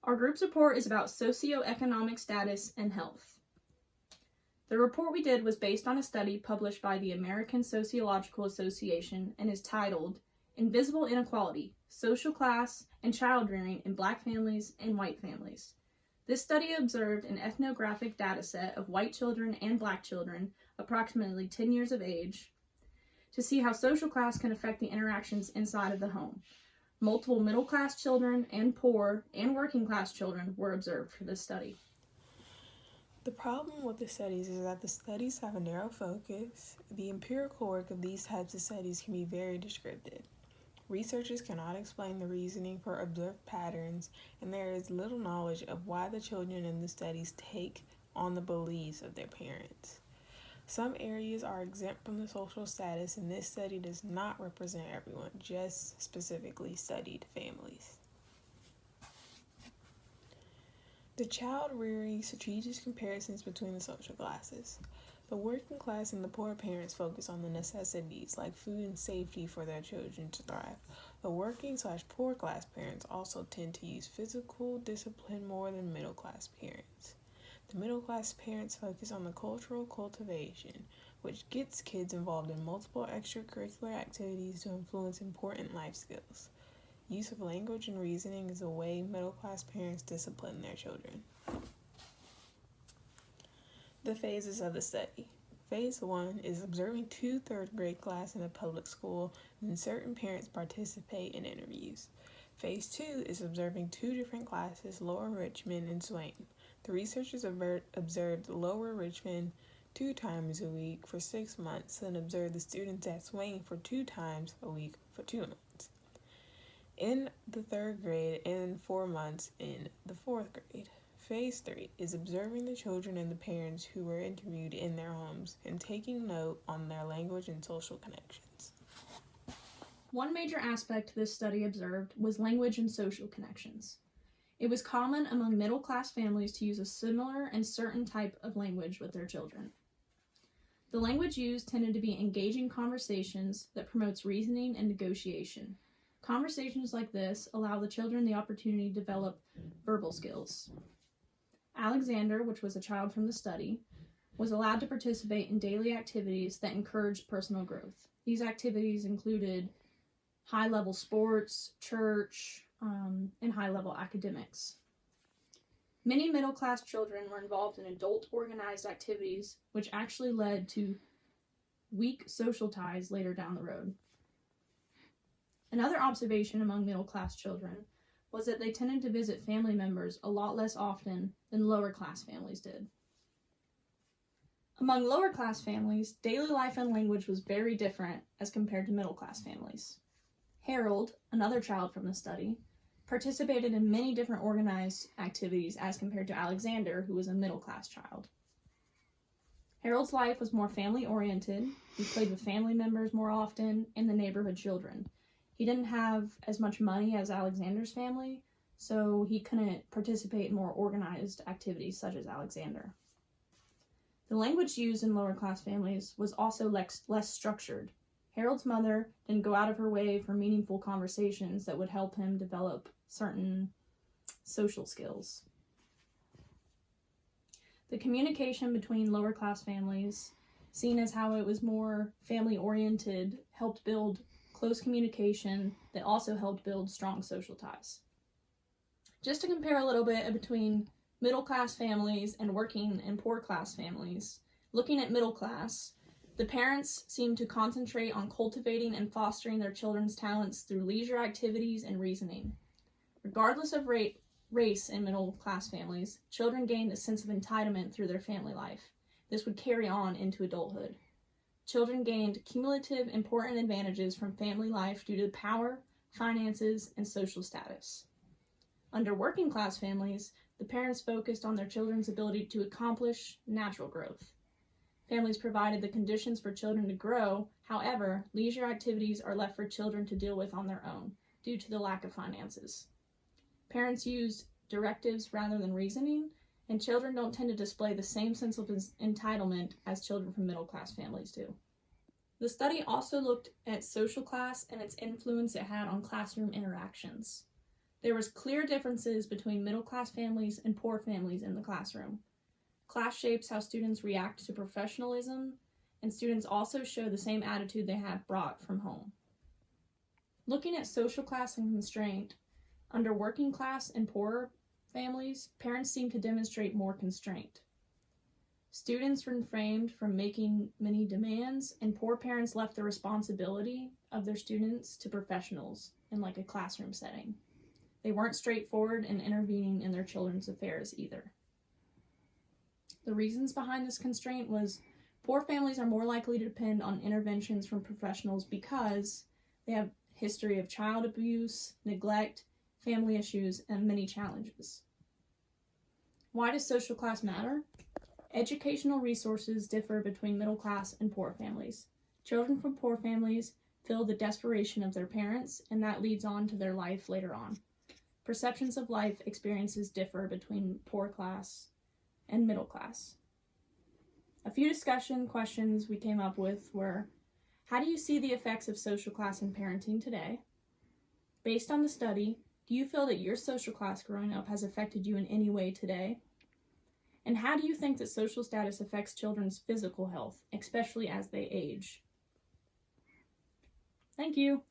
Our group's report is about socioeconomic status and health. The report we did was based on a study published by the American Sociological Association and is titled Invisible Inequality, Social Class, and Child Rearing in Black Families and White Families. This study observed an ethnographic data set of white children and black children, approximately 10 years of age, to see how social class can affect the interactions inside of the home. Multiple middle-class children and poor and working-class children were observed for this study. The problem with the studies is that the studies have a narrow focus. The empirical work of these types of studies can be very descriptive. Researchers cannot explain the reasoning for observed patterns, and there is little knowledge of why the children in the studies take on the beliefs of their parents. Some areas are exempt from the social status, and this study does not represent everyone, just specifically studied families. The child rearing strategic comparisons between the social classes. The working class and the poor parents focus on the necessities like food and safety for their children to thrive. The working/poor class parents also tend to use physical discipline more than middle class parents. The middle class parents focus on the cultural cultivation, which gets kids involved in multiple extracurricular activities to influence important life skills. Use of language and reasoning is a way middle class parents discipline their children. The phases of the study. Phase 1 is observing 2 third-grade class in a public school, and certain parents participate in interviews. Phase 2 is observing 2 different classes, Lower Richmond and Swain. The researchers observed Lower Richmond 2 times a week for 6 months, and observed the students at Swain for 2 times a week for 2 months. In the 3rd grade and 4 months in the 4th grade. Phase 3 is observing the children and the parents who were interviewed in their homes and taking note on their language and social connections. One major aspect this study observed was language and social connections. It was common among middle-class families to use a similar and certain type of language with their children. The language used tended to be engaging conversations that promotes reasoning and negotiation. Conversations like this allow the children the opportunity to develop verbal skills. Alexander, which was a child from the study, was allowed to participate in daily activities that encouraged personal growth. These activities included high-level sports, church, and high-level academics. Many middle-class children were involved in adult organized activities, which actually led to weak social ties later down the road. Another observation among middle-class children was that they tended to visit family members a lot less often than lower-class families did. Among lower-class families, daily life and language was very different as compared to middle-class families. Harold, another child from the study, participated in many different organized activities as compared to Alexander, who was a middle-class child. Harold's life was more family-oriented. He played with family members more often and the neighborhood children. He didn't have as much money as Alexander's family, so he couldn't participate in more organized activities such as Alexander. The language used in lower-class families was also less structured. Harold's mother didn't go out of her way for meaningful conversations that would help him develop certain social skills. The communication between lower-class families, seen as how it was more family-oriented, helped build close communication that also helped build strong social ties. Just to compare a little bit between middle-class families and working and poor-class families, looking at middle class, the parents seem to concentrate on cultivating and fostering their children's talents through leisure activities and reasoning. Regardless of race in middle-class families, children gained a sense of entitlement through their family life. This would carry on into adulthood. Children gained cumulative important advantages from family life due to power, finances, and social status. Under working-class families, the parents focused on their children's ability to accomplish natural growth. Families provided the conditions for children to grow. However, leisure activities are left for children to deal with on their own due to the lack of finances. Parents used directives rather than reasoning, and children don't tend to display the same sense of entitlement as children from middle-class families do. The study also looked at social class and its influence it had on classroom interactions. There was clear differences between middle-class families and poor families in the classroom. Class shapes how students react to professionalism, and students also show the same attitude they had brought from home. Looking at social class and constraint, under working class and poorer families, parents seem to demonstrate more constraint. Students refrained from making many demands, and poor parents left the responsibility of their students to professionals in like a classroom setting. They weren't straightforward in intervening in their children's affairs either. The reasons behind this constraint was poor families are more likely to depend on interventions from professionals because they have a history of child abuse, neglect, family issues, and many challenges. Why does social class matter? Educational resources differ between middle class and poor families. Children from poor families feel the desperation of their parents, and that leads on to their life later on. Perceptions of life experiences differ between poor class and middle class. A few discussion questions we came up with were, how do you see the effects of social class in parenting today? Based on the study, do you feel that your social class growing up has affected you in any way today? And how do you think that social status affects children's physical health, especially as they age? Thank you.